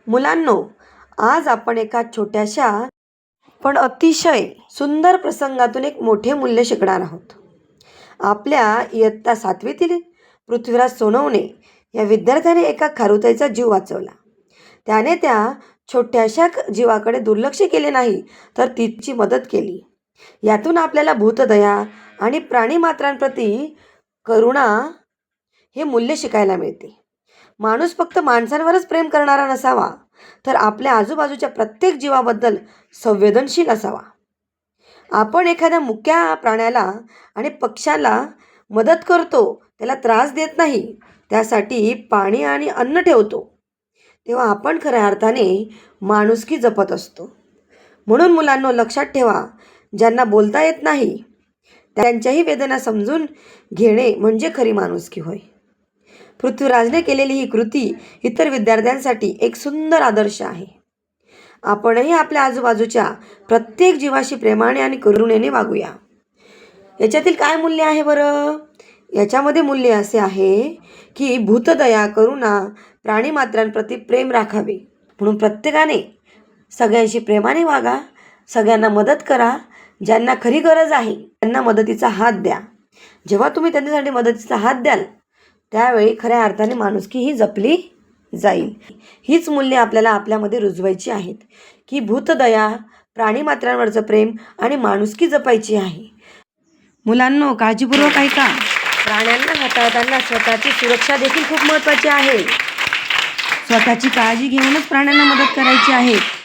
मुलांनो, आज आपण एका छोट्याशा पण अतिशय सुंदर प्रसंगातून एक मोठे मूल्य शिकणार आहोत. आपल्या इयत्ता 7वीतील पृथ्वीराज सोनवणे या विद्यार्थ्याने एका खारुताईचा जीव वाचवला. त्याने त्या छोट्याशा जीवाकडे दुर्लक्ष केले नाही, तर तिची मदत केली. यातून आपल्याला भूतदया आणि प्राणीमात्रांप्रती करुणा हे मूल्य शिकायला मिळते. माणूस फक्त माणसांवरच प्रेम करणारा नसावा, तर आपल्या आजूबाजूच्या प्रत्येक जीवाबद्दल संवेदनशील असावा. आपण एखाद्या मुक्या प्राण्याला आणि पक्ष्याला मदत करतो, त्याला त्रास देत नाही, त्यासाठी पाणी आणि अन्न ठेवतो, तेव्हा आपण खऱ्या अर्थाने माणुसकी जपत असतो. म्हणून मुलांनो, लक्षात ठेवा, ज्यांना बोलता येत नाही त्यांच्याही वेदना समजून घेणे म्हणजे खरी माणुसकी होय. पृथ्वीराजने केलेली ही कृती इतर विद्यार्थ्यांसाठी एक सुंदर आदर्श आहे. आपणही आपल्या आजूबाजूच्या प्रत्येक जीवाशी प्रेमाने आणि करुणेने वागूया. याच्यातील काय मूल्य आहे बरं? याच्यामध्ये मूल्य असे आहे की भूतदया, करुणा, प्राणीमात्रांप्रती प्रेम राखावे. म्हणून प्रत्येकाने सगळ्यांशी प्रेमाने वागा, सगळ्यांना मदत करा. ज्यांना खरी गरज आहे त्यांना मदतीचा हात द्या. जेव्हा तुम्ही त्यांच्यासाठी मदतीचा हात द्याल, त्यावेळी खऱ्या अर्थाने माणुसकी ही जपली जाईल. हीच मूल्ये आपल्याला आपल्यामध्ये रुजवायची आहेत की भूतदया, प्राणीमात्रांवरचं प्रेम आणि माणुसकी जपायची आहे. मुलांनो, काळजीपूर्वक ऐका. प्राण्यांना हाताळताना स्वतःची सुरक्षा देखील खूप महत्त्वाची आहे. स्वतःची काळजी घेऊनच प्राण्यांना मदत करायची आहे.